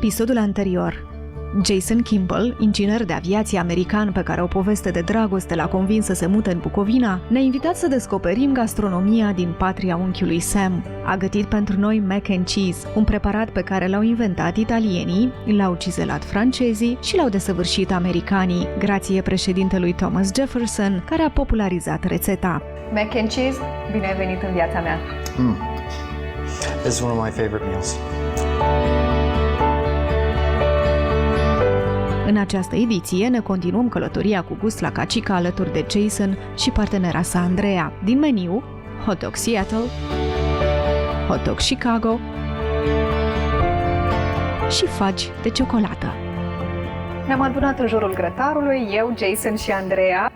episodul anterior, Jason Kimball, inginer de aviație american pe care o poveste de dragoste l-a convins să se mute în Bucovina, ne-a invitat să descoperim gastronomia din patria unchiului Sam. A gătit pentru noi mac and cheese, un preparat pe care l-au inventat italienii, l-au cizelat francezii și l-au desăvârșit americanii, grație președintelui Thomas Jefferson, care a popularizat rețeta. Mac and cheese, bine ai venit în viața mea! This is one of my favorite meals. În această ediție ne continuăm călătoria cu gust la Cacica alături de Jason și partenera sa Andreea. Din meniu, hotdog Seattle, hotdog Chicago și fagi de ciocolată. Ne-am adunat în jurul grătarului, eu, Jason și Andreea.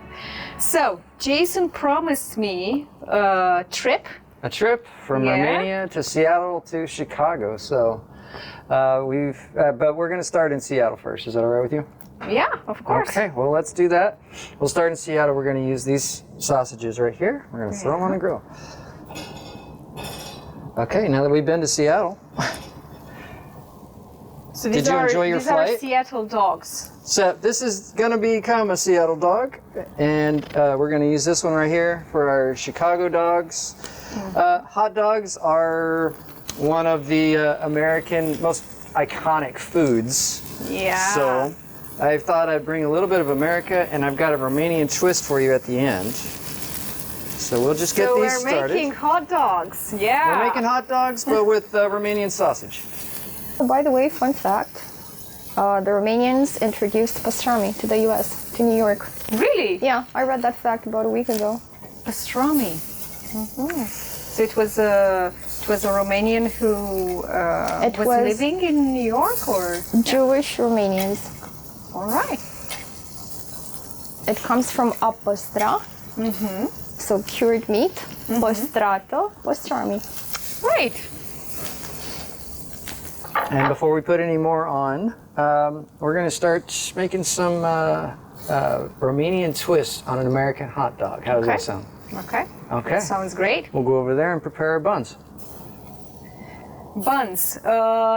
So, Jason promised me a trip. A trip from Romania to Seattle to Chicago. So but we're going to start in Seattle first. Is that all right with you? Yeah, of course. Okay, well, let's do that. We'll start in Seattle. We're going to use these sausages right here. We're going to throw them on the grill. Okay, now that we've been to Seattle. So Did you enjoy your flight? These are Seattle dogs. So this is going to become a Seattle dog, and we're going to use this one right here for our Chicago dogs. Hot dogs are one of the American most iconic foods. Yeah. So I thought I'd bring a little bit of America, and I've got a Romanian twist for you at the end. So we'll just get these started. So we're making hot dogs. Yeah. We're making hot dogs, but with Romanian sausage. By the way, fun fact, the Romanians introduced pastrami to the US, to New York. Really? Yeah, I read that fact about a week ago. Pastrami. So it was a Romanian who was living in New York, or Jewish Romanians. All right. It comes from a păstra, so cured meat, păstrată, pastrami. Right. And before we put any more on, we're going to start making some Romanian twists on an American hot dog. How does that sound? Okay. Okay. That sounds great. We'll go over there and prepare our buns. Buns,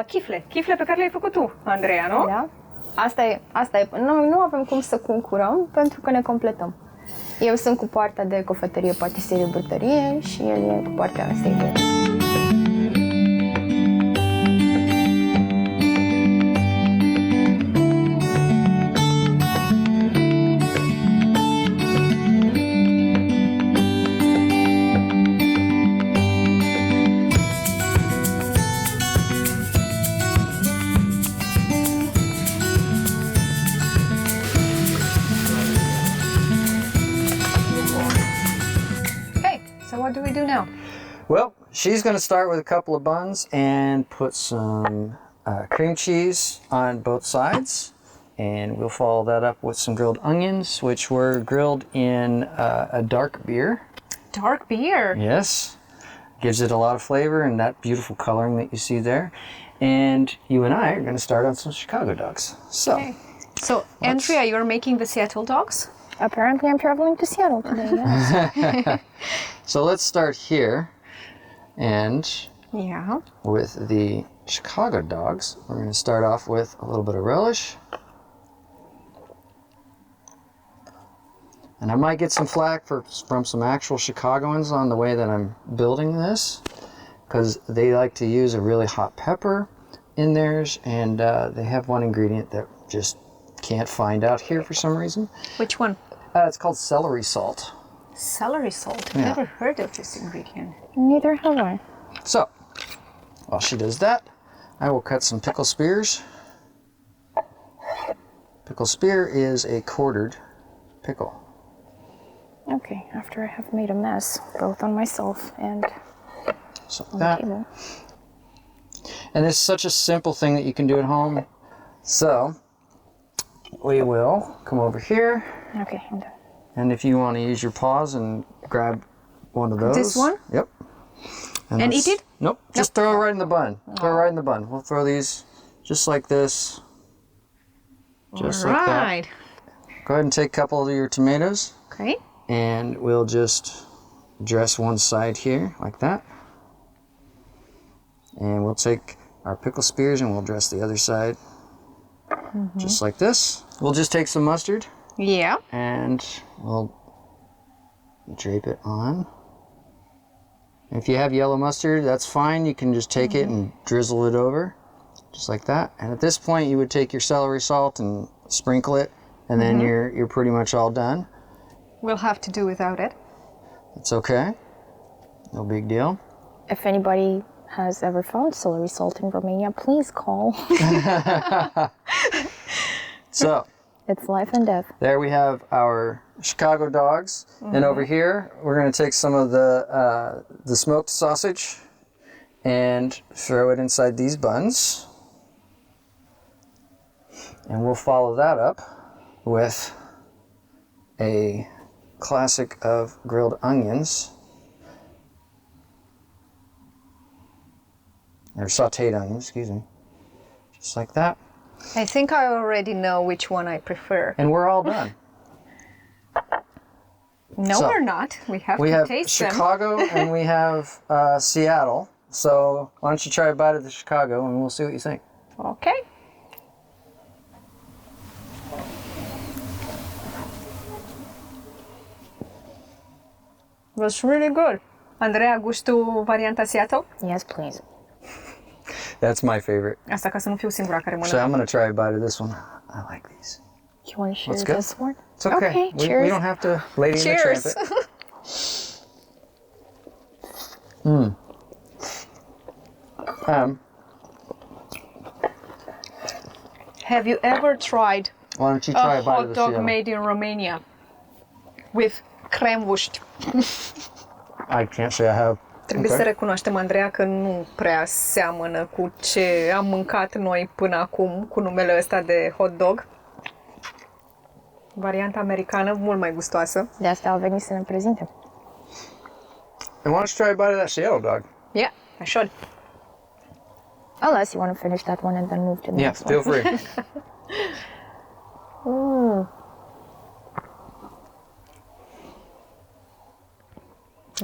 chifle pe care le-ai făcut tu, Andreea, nu? Da. Asta e. Nu avem cum să concurăm pentru că ne completăm. Eu sunt cu partea de cofetărie, patiserie, brutărie și el e cu partea asta de. What do we do now? Well, she's going to start with a couple of buns and put some cream cheese on both sides. And we'll follow that up with some grilled onions, which were grilled in a dark beer. Dark beer? Yes. Gives it a lot of flavor and that beautiful coloring that you see there. And you and I are going to start on some Chicago dogs. So, so Andrea, you're making the Seattle dogs? Apparently I'm traveling to Seattle today, yes. So let's start here, and with the Chicago dogs, we're going to start off with a little bit of relish. And I might get some flack from some actual Chicagoans on the way that I'm building this, because they like to use a really hot pepper in theirs, and they have one ingredient that just can't find out here for some reason. Which one? It's called celery salt. Celery salt? I've never heard of this ingredient. Neither have I. So, while she does that, I will cut some pickle spears. Pickle spear is a quartered pickle. Okay, after I have made a mess, both on myself and on the table. And it's such a simple thing that you can do at home. So, we will come over here. Okay, I'm done. And if you want to use your paws and grab one of those. This one? Yep. And eat it? Nope. Just throw it right in the bun. Throw it right in the bun. We'll throw these just like this. Just like that. Go ahead and take a couple of your tomatoes. Okay. And we'll just dress one side here like that. And we'll take our pickle spears, and we'll dress the other side just like this. We'll just take some mustard Yeah. and we'll drape it on. If you have yellow mustard, that's fine. You can just take it and drizzle it over, just like that. And at this point, you would take your celery salt and sprinkle it, and then you're pretty much all done. We'll have to do without it. It's okay. No big deal. If anybody has ever found celery salt in Romania, please call. So, It's life and death. there we have our Chicago dogs. And over here, we're going to take some of the smoked sausage and throw it inside these buns. And we'll follow that up with a classic of grilled onions. Or sauteed onions, excuse me. Just like that. I think I already know which one I prefer. And we're all done. No, So, we're not. We have We to have taste Chicago and we have Seattle. So why don't you try a bite of the Chicago and we'll see what you think. them. Okay. It was really good. Andreea, gustul varianta Seattle? Yes, please. That's my favorite. Asta ca să nu fiu singura care So mănâncă. I'm going to try a bite of this one. I like these. You want to share Let's go. this one? It's okay. Okay, we cheers. don't have to Lady in the Cheers! Trampet. Have you ever tried Why don't you try a a bite of hot the dog Seattle? made in Romania with cremwurst? I can't say I have. Trebuie să recunoaștem, Andreea, că nu prea seamănă cu ce am mâncat noi până acum, cu numele ăsta de hot dog. Varianta americană, mult mai gustoasă. De asta au venit să ne prezinte. And why don't you try a bite of that Seattle dog? Yeah, I should. Unless you want to finish that one and then move to the Yeah, next feel one. free.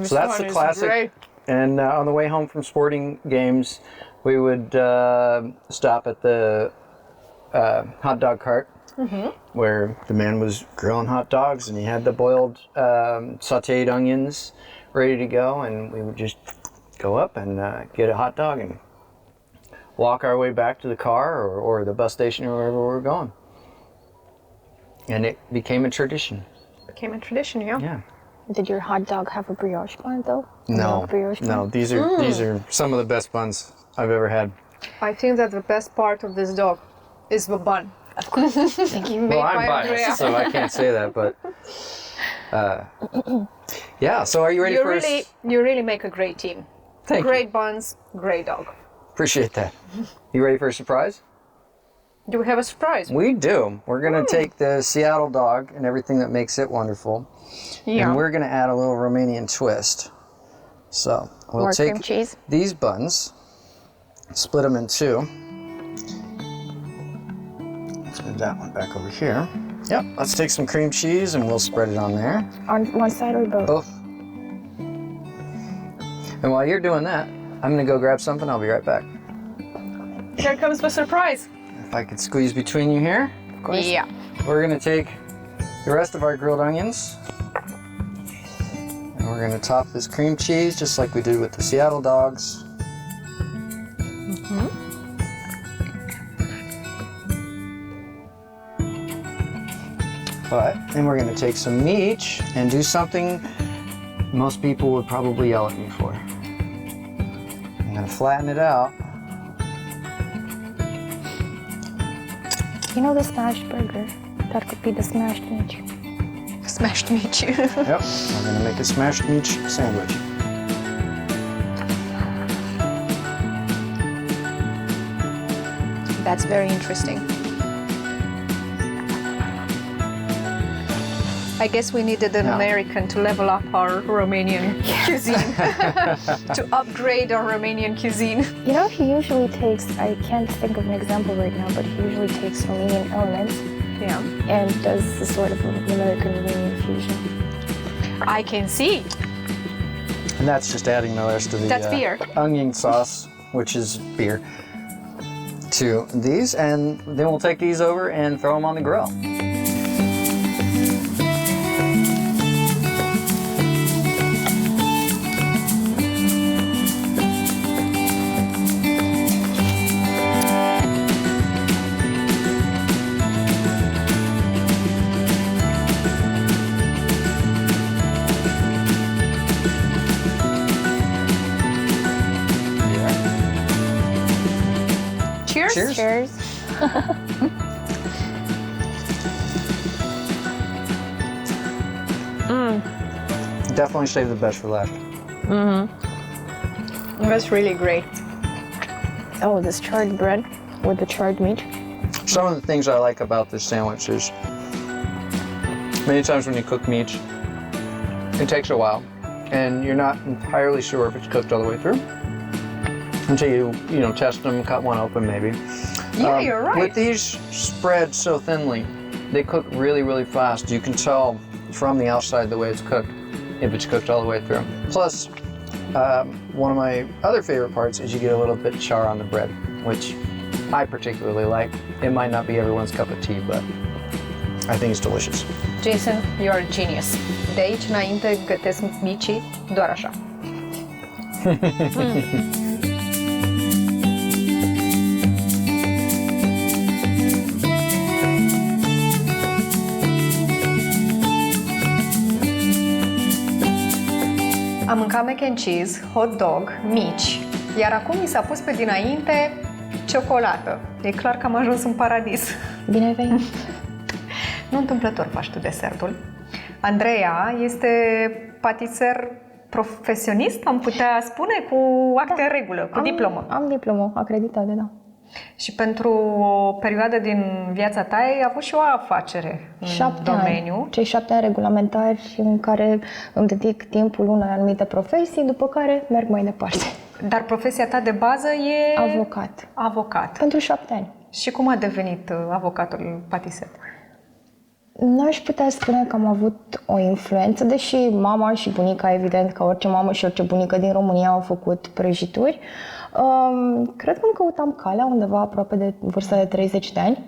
So that's the classic. Great. And on the way home from sporting games, we would stop at the hot dog cart where the man was grilling hot dogs and he had the boiled sauteed onions ready to go, and we would just go up and get a hot dog and walk our way back to the car or the bus station or wherever we were going. And it became a tradition. Became a tradition, yeah. Yeah. Did your hot dog have a brioche bun though? No, Brioche bun? no. These are some of the best buns I've ever had. I think that the best part of this dog is the bun. Of course. Thank you. Well, I'm by Andrea. biased, so I can't say that, but yeah. So are you ready for You really make a great team. Thank you. Great buns, great dog. Appreciate that. You ready for a surprise? Do we have a surprise? We do. We're gonna take the Seattle dog and everything that makes it wonderful, Yeah. and we're gonna add a little Romanian twist. So we'll More take cream cheese. these buns, split them in two. Let's move that one back over here. Yep. Let's take some cream cheese and we'll spread it on there. On one side or both? Both. And while you're doing that, I'm gonna go grab something. I'll be right back. Here comes the surprise. If I could squeeze between you here. Of course. Yeah. We're gonna take the rest of our grilled onions and we're gonna top this cream cheese just like we did with the Seattle dogs. But then we're gonna take some meat and do something most people would probably yell at me for. I'm gonna flatten it out. You know the smashed burger? That could be the smashed meat. Smashed meat. Yep, we're gonna make a smashed meat sandwich. That's very interesting. I guess we needed an Yeah. American to level up our Romanian cuisine, to upgrade our Romanian cuisine. You know, he usually takes, I can't think of an example right now, but he usually takes Romanian elements Yeah. and does the sort of American Romanian fusion. I can see. And that's just adding the rest of the That's beer. onion sauce, which is beer. to these, and then we'll take these over and throw them on the grill. Cheers. Cheers. Definitely save the best for last. That's really great. Oh, this charred bread with the charred meat. Some of the things I like about this sandwich is many times when you cook meats, it takes a while, and you're not entirely sure if it's cooked all the way through until you test them, cut one open maybe. Yeah, you're right. With these spread so thinly, they cook really, really fast. You can tell from the outside the way it's cooked, if it's cooked all the way through. Plus, one of my other favorite parts is you get a little bit char on the bread, which I particularly like. It might not be everyone's cup of tea, but I think it's delicious. Jason, you are a genius. De aici înainte gătesc micii doar așa. Am mâncat mac and cheese, hot dog, mici, iar acum mi s-a pus pe dinainte ciocolată. E clar că am ajuns în paradis. Bine ai venit. Nu întâmplător faci tu desertul. Andreea este patiser profesionist, am putea spune, cu acte în regulă, cu diplomă. Am diplomă acreditată, da. Și pentru o perioadă din viața ta ai avut și o afacere în 7 domeniu. ani. Cei 7 ani regulamentari în care îmi dedic timpul unei anumite profesii, după care merg mai departe. Dar profesia ta de bază e... Avocat. Avocat. Pentru 7 ani. Și cum a devenit avocatul patiser? N-aș putea spune că am avut o influență, deși mama și bunica, evident, ca orice mamă și orice bunică din România, au făcut prăjituri. Cred că îmi căutam calea undeva aproape de vârsta de 30 de ani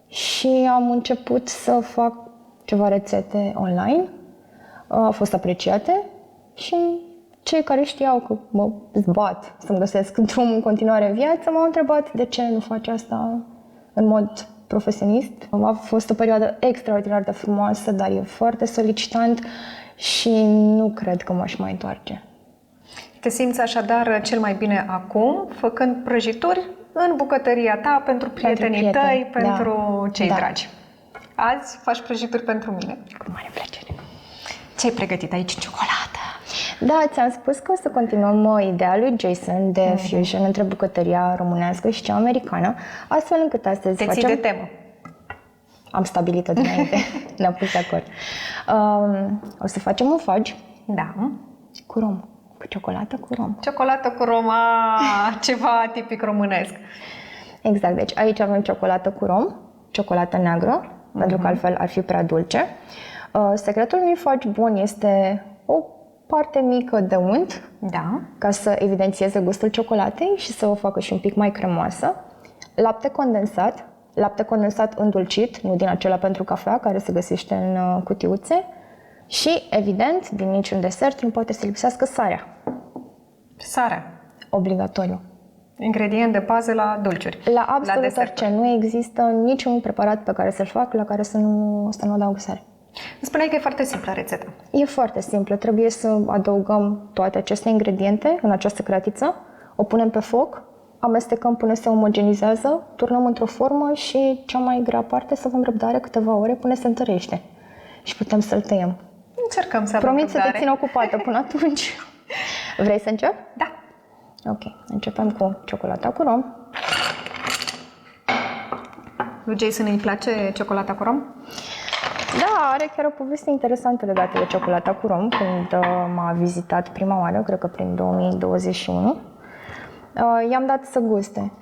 și am început să fac ceva rețete online. Au fost apreciate și cei care știau că mă zbat să-mi găsesc drum în continuare în viață m-au întrebat de ce nu faci asta în mod profesionist. A fost o perioadă extraordinar de frumoasă, dar e foarte solicitant și nu cred că m-aș mai întoarce. Te simți așadar cel mai bine acum, făcând prăjituri în bucătăria ta, pentru prietenii tăi, pentru cei dragi. Azi faci prăjituri pentru mine. Cu mare plăcere. Ce-ai pregătit aici? Ciocolată? Da, ți-am spus că o să continuăm ideea lui Jason de fusion între bucătăria românească și cea americană, astfel încât astăzi facem... Te ții de temă. Am stabilit-o dinainte, ne-am pus de acord. O să facem un fudge. Da. Cu rom. Cu ciocolată cu rom. Ciocolată cu rom, ceva tipic românesc. Exact, deci aici avem ciocolată cu rom, ciocolată neagră, pentru că altfel ar fi prea dulce. Secretul unui fudge bun este o parte mică de unt, da, ca să evidențieze gustul ciocolatei și să o facă și un pic mai cremoasă. Lapte condensat îndulcit, nu din acela pentru cafea, care se găsește în cutiuțe. Și, evident, din niciun desert nu poate să lipsească sarea. Sarea. Obligatoriu. Ingredient de bază la dulciuri. La absolut orice. Nu există niciun preparat pe care să-l fac la care să nu adaug sare. Îmi spuneai că e foarte simplă rețeta. E foarte simplă. Trebuie să adăugăm toate aceste ingrediente în această cratiță, o punem pe foc, amestecăm până se omogenizează, turnăm într-o formă și cea mai grea parte, să avem răbdare câteva ore până se întărește. Și putem să-l tăiem. Încercăm să avem Promit răbdare. să te țin ocupată până atunci. Vrei să încep? Da. Ok. Începem cu ciocolata cu rom. Lui Jason îi place ciocolata cu rom? Da, are chiar o poveste interesantă legată de ciocolata cu rom. Când m-a vizitat prima oară, cred că prin 2021, i-am dat să guste.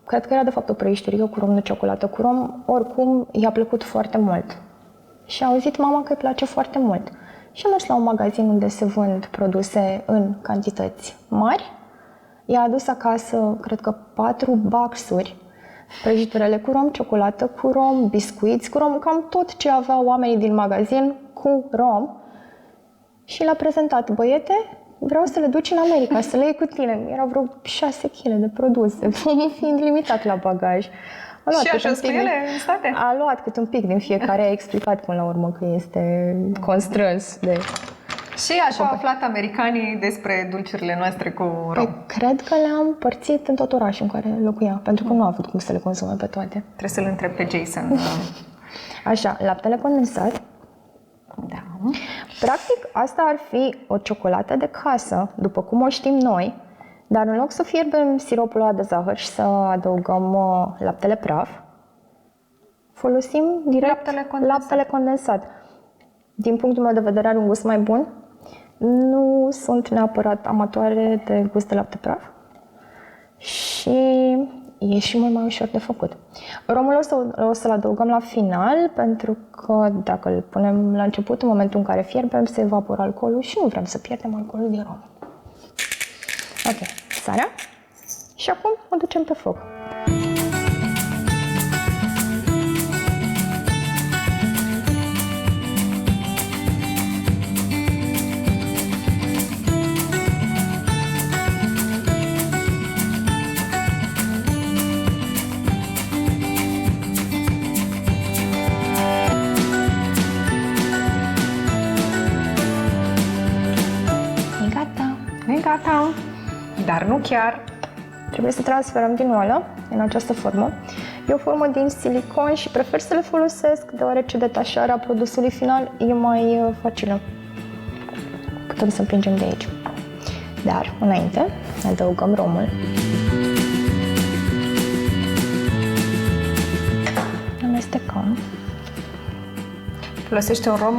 Cred că era de fapt o prăjitură cu rom, de ciocolată cu rom. Oricum, i-a plăcut foarte mult. Și a auzit mama că îi place foarte mult. Și a mers la un magazin unde se vând produse în cantități mari. i-a adus acasă, cred că 4 boxuri, prăjiturele cu rom, ciocolată cu rom, biscuiți cu rom, cam tot ce aveau oamenii din magazin cu rom. Și l-a prezentat: băiete, vreau să le duci în America, să le iei cu tine. Erau vreo 6 kg de produse, fiind limitat la bagaj. Și așa cu ele în state? A luat câte un pic din fiecare, a explicat până la urmă că este constrâns de... Și așa au aflat americanii despre dulciurile noastre cu rom? Păi, cred că le-am împărțit în tot orașul în care locuia, pentru că nu a avut cum să le consume pe toate. Trebuie să-l întreb pe Jason. Așa, laptele condensat. Da. Practic, asta ar fi o ciocolată de casă, după cum o știm noi, dar în loc să fierbem siropul ăla de zahăr și să adăugăm laptele praf, folosim direct laptele condensat. Din punctul meu de vedere are un gust mai bun. Nu sunt neapărat amatoare de gust de lapte praf și e și mult mai ușor de făcut. Romul o să-l adăugăm la final, pentru că dacă îl punem la început, în momentul în care fierbem, se evaporă alcoolul și nu vrem să pierdem alcoolul din rom. Ok, sarea. Și acum o ducem pe foc. Gata, dar nu chiar. Trebuie să transferăm din oală în această formă. E o formă din silicon și prefer să le folosesc deoarece detașarea produsului final e mai facilă. Putem să împingem de aici. Dar, înainte, adăugăm romul. Amestecăm. Folosește un rom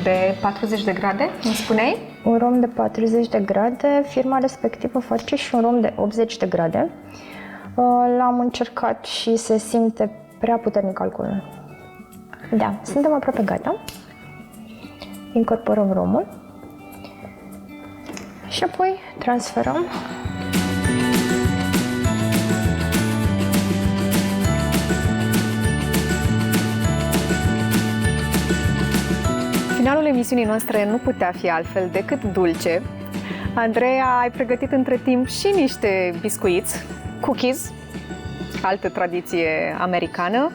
de 40 de grade, îmi spuneai? Un rom de 40 de grade, firma respectivă face și un rom de 80 de grade. L-am încercat și se simte prea puternic alcoolul. Da, suntem aproape gata. Incorporăm romul și apoi transferăm. Finalul emisiunii noastre nu putea fi altfel decât dulce. Andreea, ai pregătit între timp și niște biscuiți, cookies, altă tradiție americană.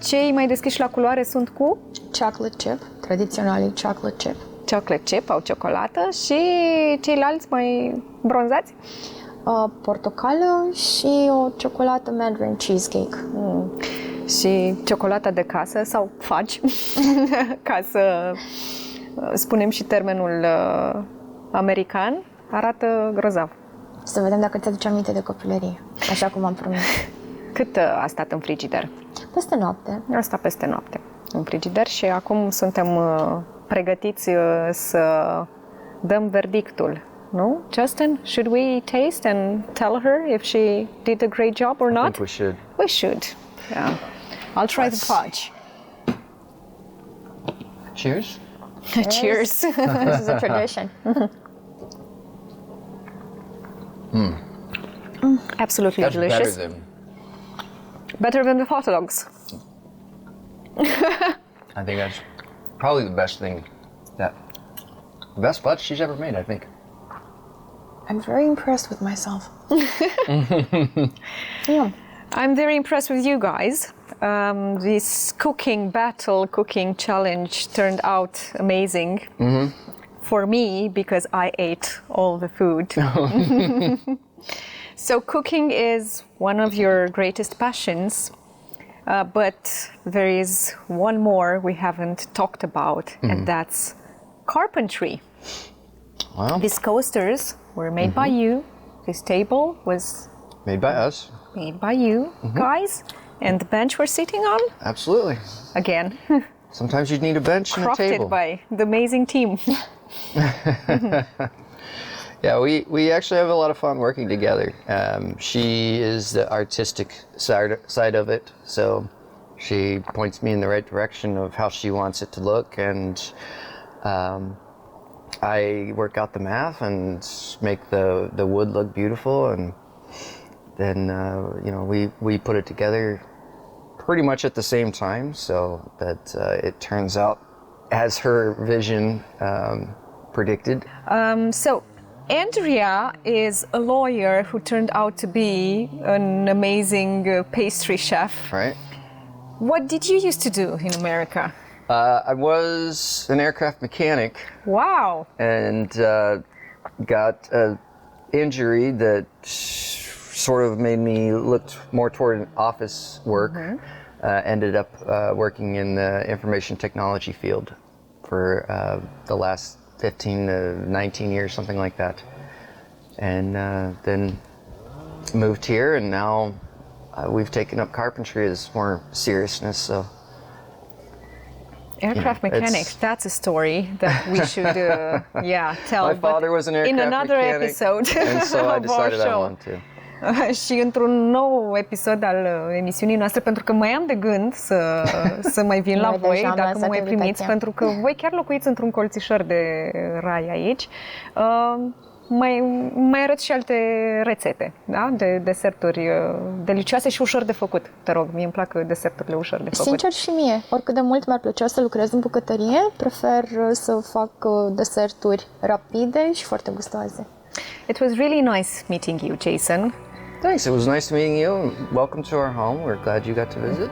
Cei mai deschiși la culoare sunt cu? Chocolate chip, tradiționalii chocolate chip. Chocolate chip, au ciocolată, și ceilalți mai bronzați? Portocală și o ciocolată mandarin cheesecake. Și ciocolata de casă sau fudge, ca să spunem și termenul american, arată grozav. Să vedem dacă ți-aduce aminte de copilărie, așa cum am promis. Cât a stat în frigider? Peste noapte. A stat peste noapte în frigider și acum suntem pregătiți să dăm verdictul. No, Justin, should we taste and tell her if she did a great job or not? I think we should. We should. Yeah. I'll try the fudge. Cheers. Cheers. This is a tradition. Absolutely That's delicious. Better than the hot dogs. I think that's probably the best thing the best fudge she's ever made, I think. I'm very impressed with myself. Yeah. I'm very impressed with you guys. This cooking battle, cooking challenge turned out amazing for me because I ate all the food. So cooking is one of your greatest passions, but there is one more we haven't talked about, and that's carpentry. Well, These coasters were made by you. This table was made by us. made by you guys, and the bench we're sitting on, Absolutely. again, Sometimes you need a bench and a table. crafted by the amazing team. Yeah, we actually have a lot of fun working together. She is the artistic side of it, so she points me in the right direction of how she wants it to look, and I work out the math and make the wood look beautiful, and then we put it together pretty much at the same time, so that it turns out as her vision predicted. So Andrea is a lawyer who turned out to be an amazing pastry chef. Right. What did you used to do in America? I was an aircraft mechanic. Wow. And got an injury that sort of made me look more toward office work. Ended up working in the information technology field for the last 15 to 19 years, something like that. And then moved here, and now we've taken up carpentry as more seriousness. So aircraft mechanics, that's a story that we should tell. My father was an aircraft in another mechanic, episode and so I decided I want to. Și într-un nou episod al emisiunii noastre, pentru că mai am de gând să mai vin la voi, dacă mă mai primiți, pentru că voi chiar locuiți într-un colțișor de rai aici. Mai arăt și alte rețete, da? De deserturi delicioase și ușor de făcut. Te rog, mie îmi plac deserturile ușor de făcut. Sincer și mie, oricât de mult mi-ar plăcea să lucrez în bucătărie, prefer să fac deserturi rapide și foarte gustoase. It was really nice meeting you, Jason. Thanks. It was nice meeting you. Welcome to our home. We're glad you got to visit.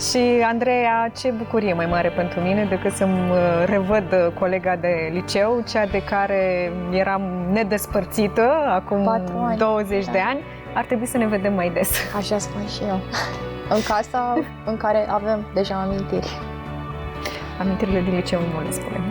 Și Andreea, ce bucurie mai mare pentru mine decât să-mi revăd colega de liceu, cea de care eram nedespărțită acum 20 de ani. Ar trebui să ne vedem mai des. Așa spun și eu. În casa în care avem deja amintiri. Amintirile din liceu nu le spunem.